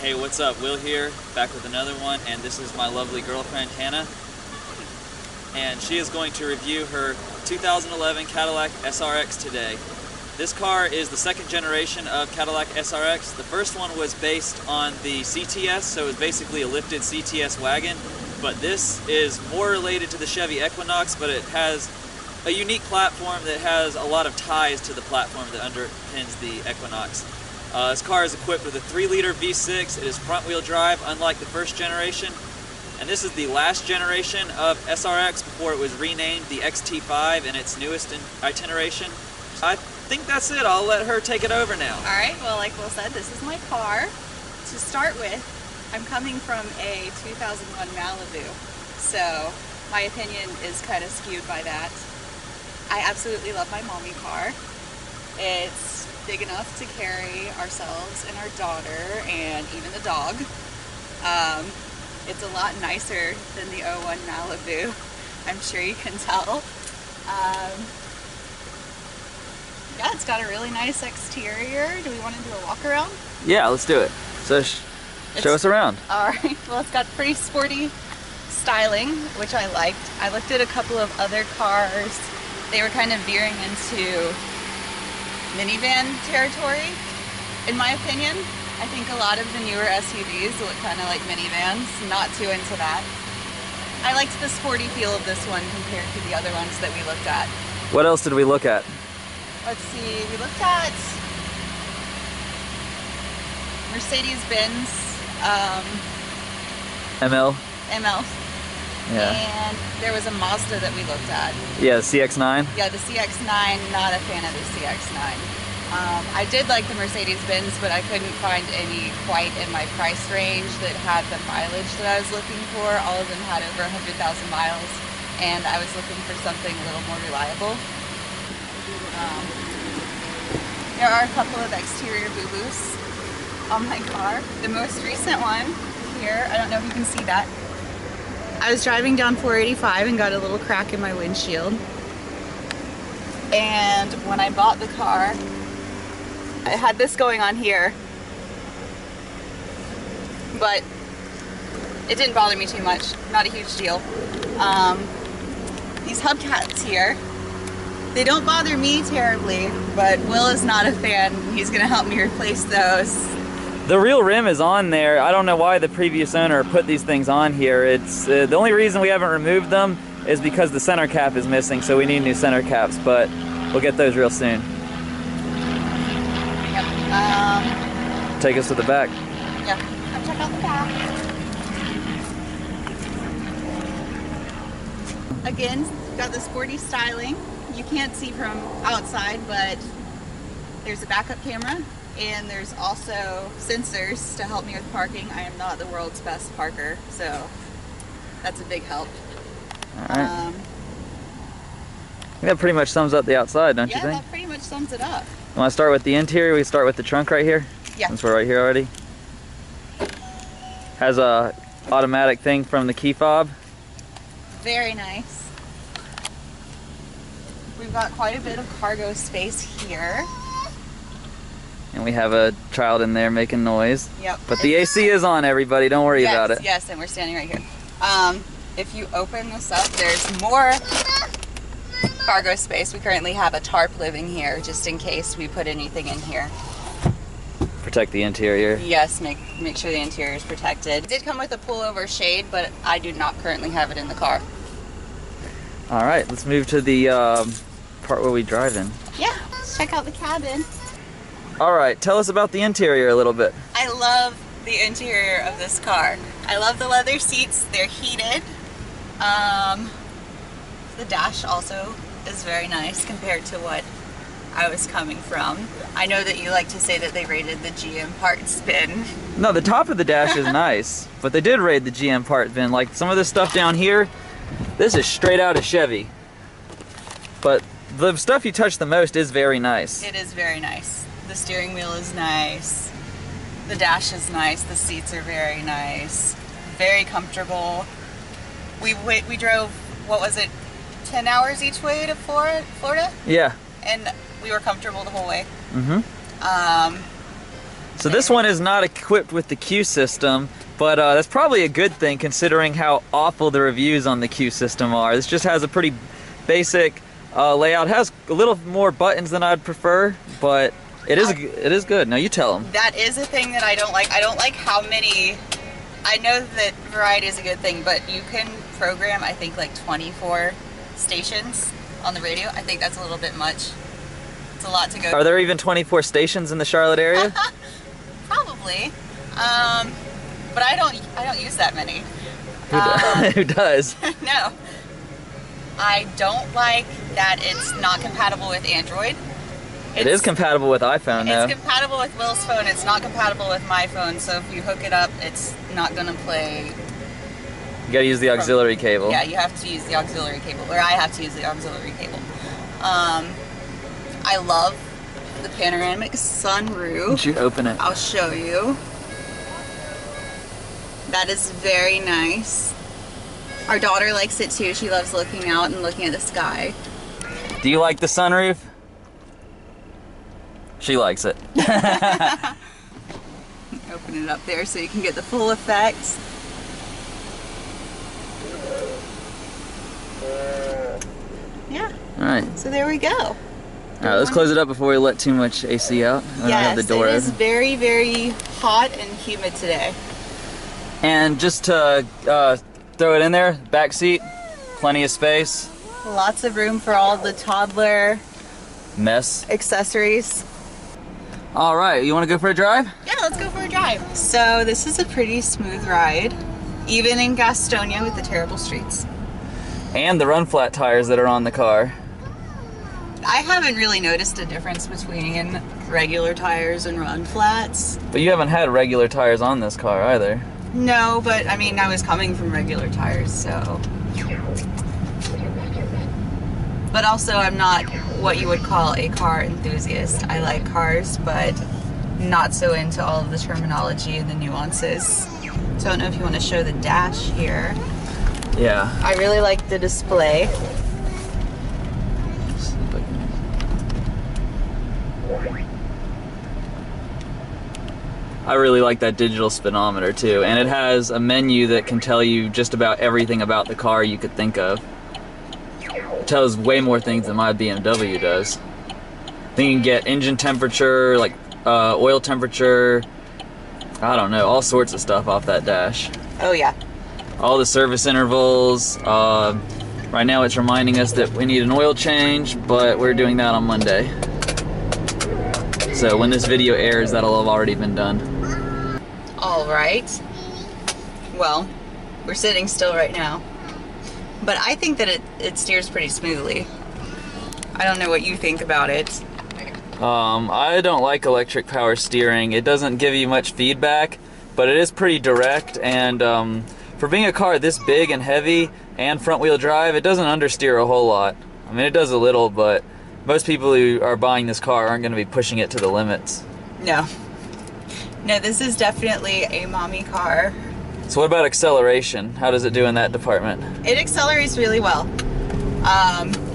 Hey, what's up? Will here, back with another one, and this is my lovely girlfriend Hannah. And she is going to review her 2011 Cadillac SRX today. This car is the second generation of Cadillac SRX. The first one was based on the CTS, so it was basically a lifted CTS wagon. But this is more related to the Chevy Equinox, but it has a unique platform that has a lot of ties to the platform that underpins the Equinox. This car is equipped with a 3-liter V6. It is front-wheel drive, unlike the first generation. And this is the last generation of SRX before it was renamed the XT5 in its newest iteration. I think that's it. I'll let her take it over now. Alright, well, like Will said, this is my car. To start with, I'm coming from a 2001 Malibu, so my opinion is kind of skewed by that. I absolutely love my mommy car. It's big enough to carry ourselves and our daughter and even the dog. It's a lot nicer than the 01 Malibu. I'm sure you can tell. Yeah, it's got a really nice exterior. Do we want to do a walk around? Yeah, let's do it. So show us around. Alright, well, it's got pretty sporty styling, which I liked. I looked at a couple of other cars. They were kind of veering into minivan territory, in my opinion. I think a lot of the newer SUVs look kind of like minivans, not too into that. I liked the sporty feel of this one compared to the other ones that we looked at. What else did we look at? Let's see, we looked at Mercedes-Benz ML? ML. Yeah. And there was a Mazda that we looked at. Yeah, the CX-9? Yeah, the CX-9, not a fan of the CX-9. I did like the Mercedes-Benz, but I couldn't find any quite in my price range that had the mileage that I was looking for. All of them had over 100,000 miles, and I was looking for something a little more reliable. There are a couple of exterior boo-boos on my car. The most recent one here, I don't know if you can see that. I was driving down 485 and got a little crack in my windshield. And when I bought the car, I had this going on here, but it didn't bother me too much. Not a huge deal. These hubcaps here, they don't bother me terribly, but Will is not a fan. He's gonna help me replace those. The real rim is on there. I don't know why the previous owner put these things on here. It's the only reason we haven't removed them is because the center cap is missing, so we need new center caps, but we'll get those real soon. Yep. Take us to the back. Yeah, come check out the back. Again, got the sporty styling. You can't see from outside, but there's a backup camera. And there's also sensors to help me with parking. I am not the world's best parker, so that's a big help. Alright. I think that pretty much sums up the outside, don't you think? Yeah, that pretty much sums it up. You want to start with the interior? We start with the trunk right here? Yeah. Since we're right here already. Has a automatic thing from the key fob. Very nice. We've got quite a bit of cargo space here. And we have a child in there making noise. Yep. But the AC is on, everybody. Don't worry about it. Yes, and we're standing right here. If you open this up, there's more cargo space. We currently have a tarp living here, just in case we put anything in here. Protect the interior. Yes, make sure the interior is protected. It did come with a pullover shade, but I do not currently have it in the car. All right, let's move to the part where we drive in. Yeah, let's check out the cabin. All right, tell us about the interior a little bit. I love the interior of this car. I love the leather seats. They're heated. The dash also is very nice compared to what I was coming from. I know that you like to say that they rated the GM parts bin. No, the top of the dash is nice, but they did rate the GM part bin. Like some of this stuff down here, this is straight out of Chevy. But the stuff you touch the most is very nice. It is very nice. The steering wheel is nice. The dash is nice. The seats are very nice. Very comfortable. We drove, what was it, 10 hours each way to Florida? Yeah. And we were comfortable the whole way. Mm-hmm. So this one is not equipped with the Q system, but that's probably a good thing considering how awful the reviews on the Q system are. This just has a pretty basic layout. It has a little more buttons than I'd prefer, but it is good. Now you tell them. That is a thing that I don't like. I don't like how many. I know that variety is a good thing, but you can program, I think, like 24 stations on the radio. I think that's a little bit much. It's a lot to go. Are there even 24 stations in the Charlotte area? Probably, but I don't use that many. Who does? No, I don't like that it's not compatible with Android. It is compatible with iPhone now. It's compatible with Will's phone. It's not compatible with my phone. So if you hook it up, it's not gonna play. You gotta use the auxiliary cable. Yeah, you have to use the auxiliary cable, or I have to use the auxiliary cable. I love the panoramic sunroof. Would you open it? I'll show you. That is very nice. Our daughter likes it too. She loves looking out and looking at the sky. Do you like the sunroof? She likes it. Open it up there so you can get the full effects. Yeah. All right. So there we go. All right, let's close it up before we let too much AC out. I have the door it is open. very, very hot and humid today. And just to throw it in there, back seat, plenty of space. Lots of room for all the toddler Mess. accessories. All right, you want to go for a drive? Yeah, let's go for a drive. So this is a pretty smooth ride, even in Gastonia with the terrible streets. And the run flat tires that are on the car. I haven't really noticed a difference between regular tires and run flats. But you haven't had regular tires on this car either. No, but I mean, I was coming from regular tires, so. But also, I'm not what you would call a car enthusiast. I like cars, but not so into all of the terminology and the nuances. So I don't know if you want to show the dash here. Yeah. I really like the display. I really like that digital speedometer too, and it has a menu that can tell you just about everything about the car you could think of. It tells way more things than my BMW does. Then you can get engine temperature, like oil temperature, I don't know, all sorts of stuff off that dash. Oh yeah. All the service intervals. Right now it's reminding us that we need an oil change, but we're doing that on Monday. So when this video airs, that'll have already been done. All right. Well, we're sitting still right now. But I think that it steers pretty smoothly. I don't know what you think about it. I don't like electric power steering. It doesn't give you much feedback, but it is pretty direct, and for being a car this big and heavy and front wheel drive, it doesn't understeer a whole lot. I mean, it does a little, but most people who are buying this car aren't going to be pushing it to the limits. No. No, this is definitely a mommy car. So what about acceleration? How does it do in that department? It accelerates really well.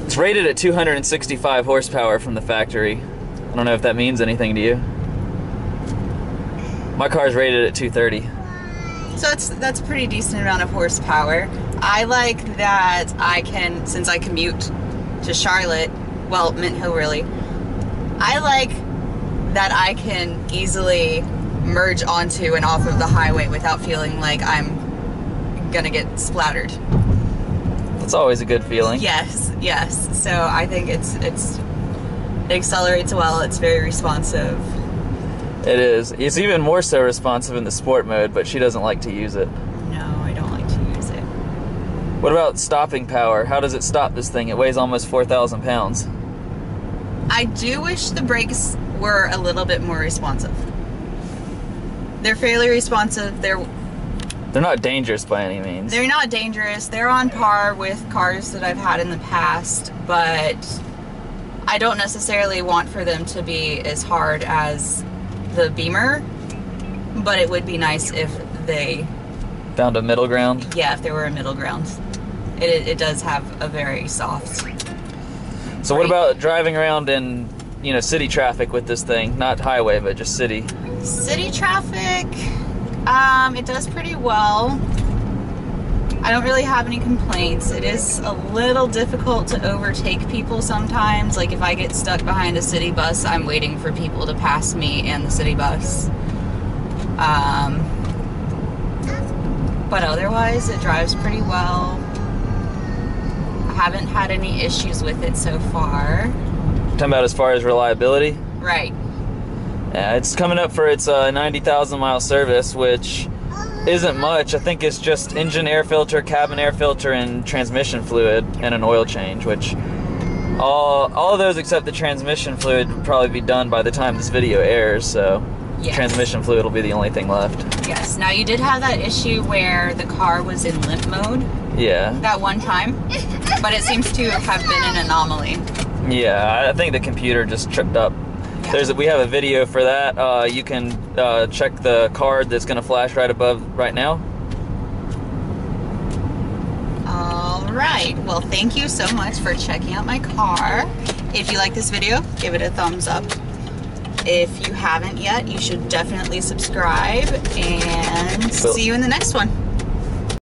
It's rated at 265 horsepower from the factory. I don't know if that means anything to you. My car's rated at 230. So that's a pretty decent amount of horsepower. I like that I can, since I commute to Charlotte, well, Mint Hill really, I like that I can easily merge onto and off of the highway without feeling like I'm gonna get splattered. It's always a good feeling. Yes, yes. So I think it accelerates well. It's very responsive. It is. It's even more so responsive in the sport mode, but she doesn't like to use it. No, I don't like to use it. What about stopping power? How does it stop this thing? It weighs almost 4,000 pounds. I do wish the brakes were a little bit more responsive. They're fairly responsive. They're not dangerous by any means. They're not dangerous. They're on par with cars that I've had in the past, but I don't necessarily want for them to be as hard as the Beamer, but it would be nice if they found a middle ground. Yeah, if there were a middle ground. It does have a very soft. So what about driving around in, city traffic with this thing? Not highway, but just city. City traffic, it does pretty well. I don't really have any complaints. It is a little difficult to overtake people sometimes. Like if I get stuck behind a city bus, I'm waiting for people to pass me and the city bus. But otherwise, it drives pretty well. I haven't had any issues with it so far. Talking about as far as reliability? Right. Yeah, it's coming up for its 90,000 mile service, which isn't much. I think it's just engine air filter, cabin air filter, and transmission fluid, and an oil change, which all of those except the transmission fluid would probably be done by the time this video airs, so Yes. Transmission fluid will be the only thing left. Yes. Now you did have that issue where the car was in limp mode Yeah. that one time, but it seems to have been an anomaly. Yeah, I think the computer just tripped up. Yeah. We have a video for that. You can check the card that's going to flash right above right now. All right. Well, thank you so much for checking out my car. If you like this video, give it a thumbs up. If you haven't yet, you should definitely subscribe, and see you in the next one.